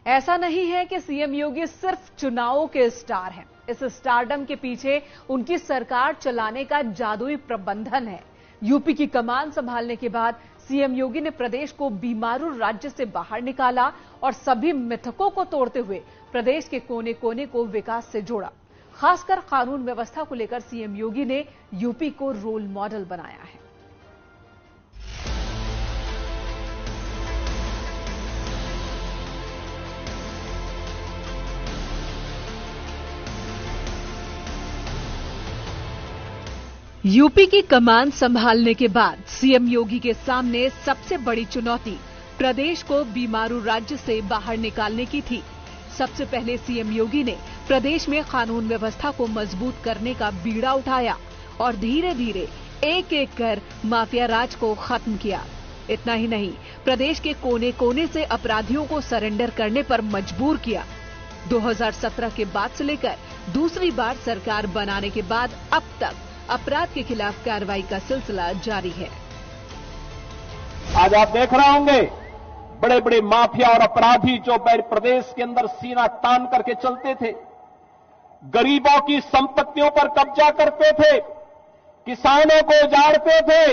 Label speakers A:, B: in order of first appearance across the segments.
A: ऐसा नहीं है कि सीएम योगी सिर्फ चुनावों के स्टार हैं। इस स्टारडम के पीछे उनकी सरकार चलाने का जादुई प्रबंधन है। यूपी की कमान संभालने के बाद सीएम योगी ने प्रदेश को बीमारू राज्य से बाहर निकाला और सभी मिथकों को तोड़ते हुए प्रदेश के कोने कोने को विकास से जोड़ा। खासकर कानून व्यवस्था को लेकर सीएम योगी ने यूपी को रोल मॉडल बनाया है। यूपी की कमान संभालने के बाद सीएम योगी के सामने सबसे बड़ी चुनौती प्रदेश को बीमारू राज्य से बाहर निकालने की थी। सबसे पहले सीएम योगी ने प्रदेश में कानून व्यवस्था को मजबूत करने का बीड़ा उठाया और धीरे धीरे एक एक कर माफिया राज को खत्म किया। इतना ही नहीं, प्रदेश के कोने कोने से अपराधियों को सरेंडर करने पर मजबूर किया। 2017 के बाद से लेकर दूसरी बार सरकार बनाने के बाद अब तक अपराध के खिलाफ कार्रवाई का सिलसिला जारी है।
B: आज आप देख रहे होंगे बड़े बड़े माफिया और अपराधी जो प्रदेश के अंदर सीना तान करके चलते थे, गरीबों की संपत्तियों पर कब्जा करते थे, किसानों को उजाड़ते थे,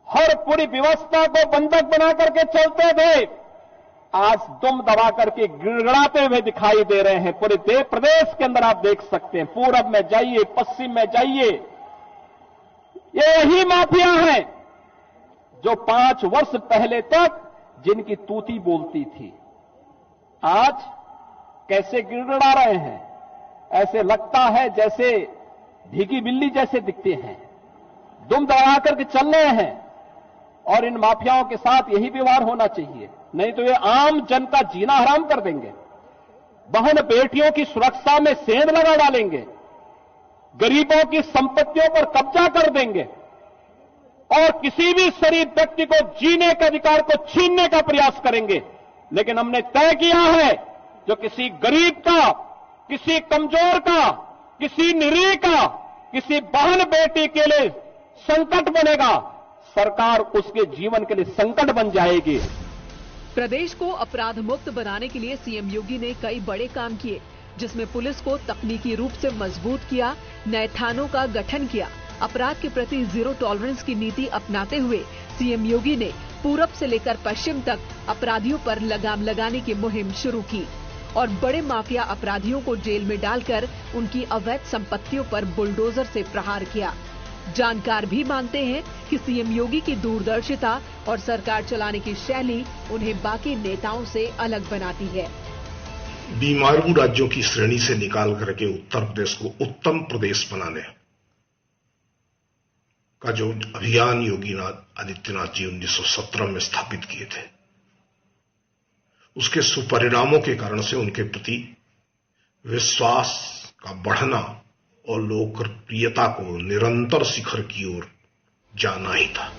B: हर पूरी व्यवस्था को बंधक बना करके चलते थे, आज दुम दबा करके गिड़गिड़ाते हुए दिखाई दे रहे हैं। पूरे प्रदेश के अंदर आप देख सकते हैं, पूरब में जाइए, पश्चिम में जाइए, ये यही माफिया हैं जो 5 वर्ष पहले तक जिनकी तूती बोलती थी, आज कैसे गिड़गिड़ा रहे हैं। ऐसे लगता है जैसे भीगी बिल्ली जैसे दिखते हैं, दुम दबा करके चल रहे हैं। और इन माफियाओं के साथ यही व्यवहार होना चाहिए, नहीं तो ये आम जन का जीना हराम कर देंगे, बहन बेटियों की सुरक्षा में सेंध लगा डालेंगे, गरीबों की संपत्तियों पर कब्जा कर देंगे और किसी भी शरीफ व्यक्ति को जीने के अधिकार को छीनने का प्रयास करेंगे। लेकिन हमने तय किया है, जो किसी गरीब का, किसी कमजोर का, किसी निरीह का, किसी बहन बेटी के लिए संकट बनेगा, सरकार उसके जीवन के लिए संकट बन जाएगी।
A: प्रदेश को अपराध मुक्त बनाने के लिए सीएम योगी ने कई बड़े काम किए, जिसमें पुलिस को तकनीकी रूप से मजबूत किया, नए थानों का गठन किया। अपराध के प्रति जीरो टॉलरेंस की नीति अपनाते हुए सीएम योगी ने पूरब से लेकर पश्चिम तक अपराधियों पर लगाम लगाने की मुहिम शुरू की और बड़े माफिया अपराधियों को जेल में डालकर उनकी अवैध संपत्तियों पर बुलडोजर से प्रहार किया। जानकार भी मानते हैं कि सीएम योगी की दूरदर्शिता और सरकार चलाने की शैली उन्हें बाकी नेताओं से अलग बनाती है।
C: बीमारू राज्यों की श्रेणी से निकाल करके उत्तर प्रदेश को उत्तम प्रदेश बनाने का जो अभियान योगी आदित्यनाथ जी 1917 में स्थापित किए थे, उसके सुपरिणामों के कारण से उनके प्रति विश्वास का बढ़ना और लोकप्रियता को निरंतर शिखर की ओर जाना ही था।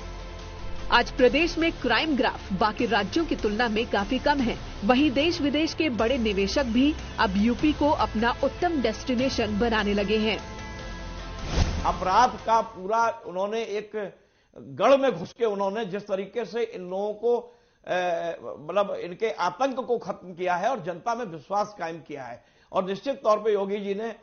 A: आज प्रदेश में क्राइम ग्राफ बाकी राज्यों की तुलना में काफी कम है। वहीं देश विदेश के बड़े निवेशक भी अब यूपी को अपना उत्तम डेस्टिनेशन बनाने लगे हैं।
D: अपराध का पूरा उन्होंने एक गढ़ में घुस के उन्होंने जिस तरीके से इन लोगों को मतलब इनके आतंक को खत्म किया है और जनता में विश्वास कायम किया है। और निश्चित तौर पे योगी जी ने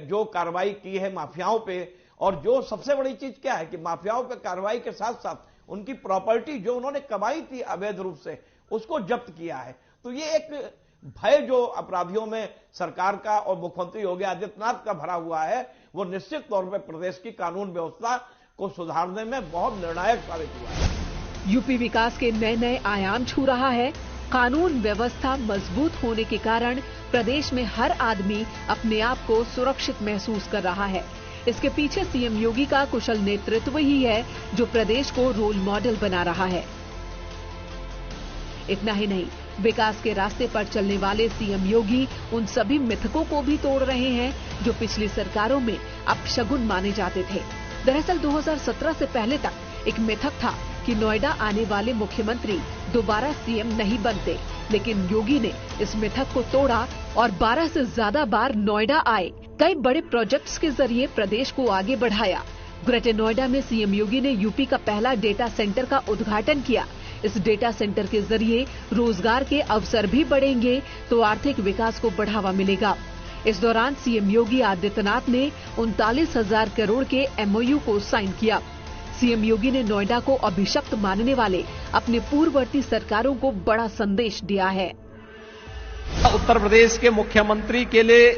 D: जो कार्रवाई की है माफियाओं पे, और जो सबसे बड़ी चीज क्या है कि माफियाओं पे कार्रवाई के साथ साथ उनकी प्रॉपर्टी जो उन्होंने कमाई थी अवैध रूप से, उसको जब्त किया है। तो ये एक भय जो अपराधियों में सरकार का और मुख्यमंत्री योगी आदित्यनाथ का भरा हुआ है, वो निश्चित तौर पर प्रदेश की कानून व्यवस्था को सुधारने में बहुत निर्णायक साबित हुआ है।
A: यूपी विकास के नए नए आयाम छू रहा है। कानून व्यवस्था मजबूत होने के कारण प्रदेश में हर आदमी अपने आप को सुरक्षित महसूस कर रहा है। इसके पीछे सीएम योगी का कुशल नेतृत्व ही है जो प्रदेश को रोल मॉडल बना रहा है। इतना ही नहीं, विकास के रास्ते पर चलने वाले सीएम योगी उन सभी मिथकों को भी तोड़ रहे हैं जो पिछली सरकारों में अपशगुन माने जाते थे। दरअसल 2017 से पहले तक एक मिथक था कि नोएडा आने वाले मुख्यमंत्री दोबारा सीएम नहीं बनते, लेकिन योगी ने इस मिथक को तोड़ा और 12 से ज्यादा बार नोएडा आए। कई बड़े प्रोजेक्ट्स के जरिए प्रदेश को आगे बढ़ाया। ग्रेटर नोएडा में सीएम योगी ने यूपी का पहला डेटा सेंटर का उद्घाटन किया। इस डेटा सेंटर के जरिए रोजगार के अवसर भी बढ़ेंगे तो आर्थिक विकास को बढ़ावा मिलेगा। इस दौरान सीएम योगी आदित्यनाथ ने 39,000 करोड़ के एमओयू को साइन किया। सीएम योगी ने नोएडा को अभिशप्त मानने वाले अपने पूर्ववर्ती सरकारों को बड़ा संदेश दिया है।
B: उत्तर प्रदेश के मुख्यमंत्री के लिए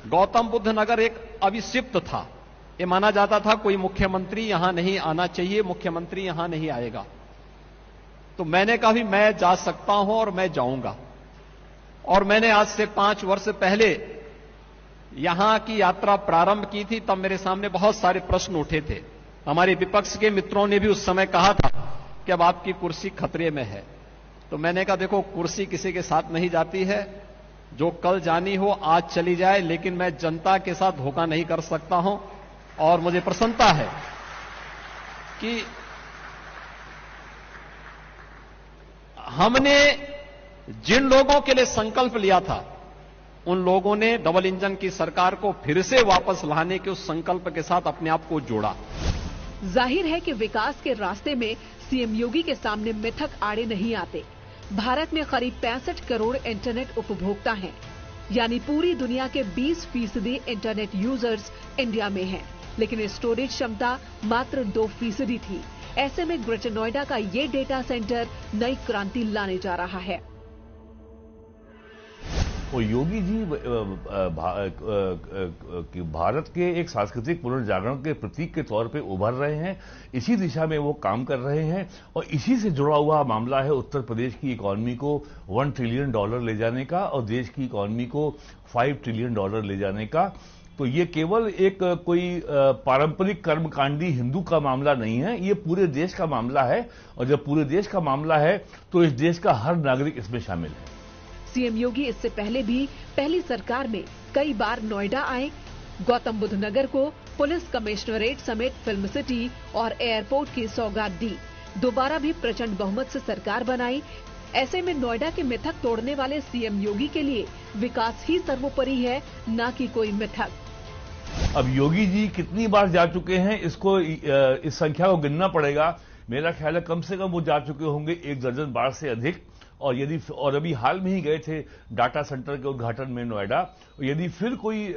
B: गौतम बुद्ध नगर एक अभिशिप्त था। ये माना जाता था कोई मुख्यमंत्री यहां नहीं आना चाहिए, मुख्यमंत्री यहां नहीं आएगा। तो मैंने कहा भी मैं जा सकता हूं और मैं जाऊंगा। और मैंने आज से 5 वर्ष पहले यहां की यात्रा प्रारंभ की थी, तब मेरे सामने बहुत सारे प्रश्न उठे थे। हमारे विपक्ष के मित्रों ने भी उस समय कहा था कि अब आपकी कुर्सी खतरे में है। तो मैंने कहा देखो, कुर्सी किसी के साथ नहीं जाती है, जो कल जानी हो आज चली जाए, लेकिन मैं जनता के साथ धोखा नहीं कर सकता हूं। और मुझे प्रसन्नता है कि हमने जिन लोगों के लिए संकल्प लिया था, उन लोगों ने डबल इंजन की सरकार को फिर से वापस लाने के उस संकल्प के साथ अपने आप को जोड़ा।
A: जाहिर है कि विकास के रास्ते में सीएम योगी के सामने मिथक आड़े नहीं आते। भारत में करीब 65 करोड़ इंटरनेट उपभोक्ता हैं, यानी पूरी दुनिया के 20% इंटरनेट यूजर्स इंडिया में हैं, लेकिन स्टोरेज क्षमता मात्र 2% थी। ऐसे में ग्रेटर नोएडा का ये डेटा सेंटर नई क्रांति लाने जा रहा है।
E: और योगी जी भारत के एक सांस्कृतिक पुनर्जागरण के प्रतीक के तौर पे उभर रहे हैं। इसी दिशा में वो काम कर रहे हैं और इसी से जुड़ा हुआ मामला है उत्तर प्रदेश की इकॉनमी को $1 ट्रिलियन ले जाने का और देश की इकॉनमी को $5 ट्रिलियन ले जाने का। तो ये केवल एक कोई पारंपरिक कर्मकांडी हिंदू का मामला नहीं है, ये पूरे देश का मामला है। और जब पूरे देश का मामला है तो इस देश का हर नागरिक इसमें शामिल है।
A: सीएम योगी इससे पहले भी पहली सरकार में कई बार नोएडा आए, गौतम बुद्ध नगर को पुलिस कमिश्नरेट समेत फिल्म सिटी और एयरपोर्ट की सौगात दी। दोबारा भी प्रचंड बहुमत से सरकार बनाई। ऐसे में नोएडा के मिथक तोड़ने वाले सीएम योगी के लिए विकास ही सर्वोपरि है, न कि कोई मिथक।
E: अब योगी जी कितनी बार जा चुके हैं, इसको इस संख्या को गिनना पड़ेगा। मेरा ख्याल है कम से कम वो जा चुके होंगे 1 दर्जन बार से अधिक। और अभी हाल में ही गए थे डाटा सेंटर के उद्घाटन में नोएडा। यदि फिर कोई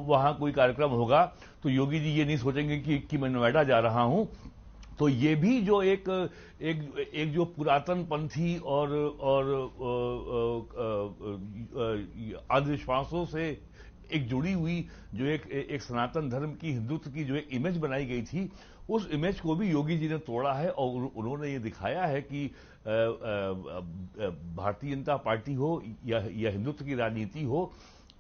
E: वहां कोई कार्यक्रम होगा तो योगी जी ये नहीं सोचेंगे कि मैं नोएडा जा रहा हूं। तो ये भी जो एक जो पुरातन पंथी और अंधविश्वासों से एक जुड़ी हुई जो एक सनातन धर्म की, हिंदुत्व की जो एक इमेज बनाई गई थी, उस इमेज को भी योगी जी ने तोड़ा है। और उन्होंने ये दिखाया है कि भारतीय जनता पार्टी हो या हिंदुत्व की राजनीति हो,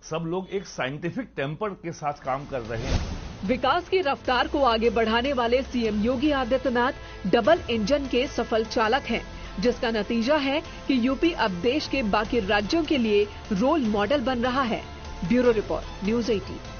E: सब लोग एक साइंटिफिक टेम्पर के साथ काम कर रहे हैं।
A: विकास की रफ्तार को आगे बढ़ाने वाले CM Yogi Adityanath double engine के सफल चालक हैं, जिसका नतीजा है कि यूपी अब देश के बाकी राज्यों के लिए रोल मॉडल बन रहा है। Bureau report, news 18।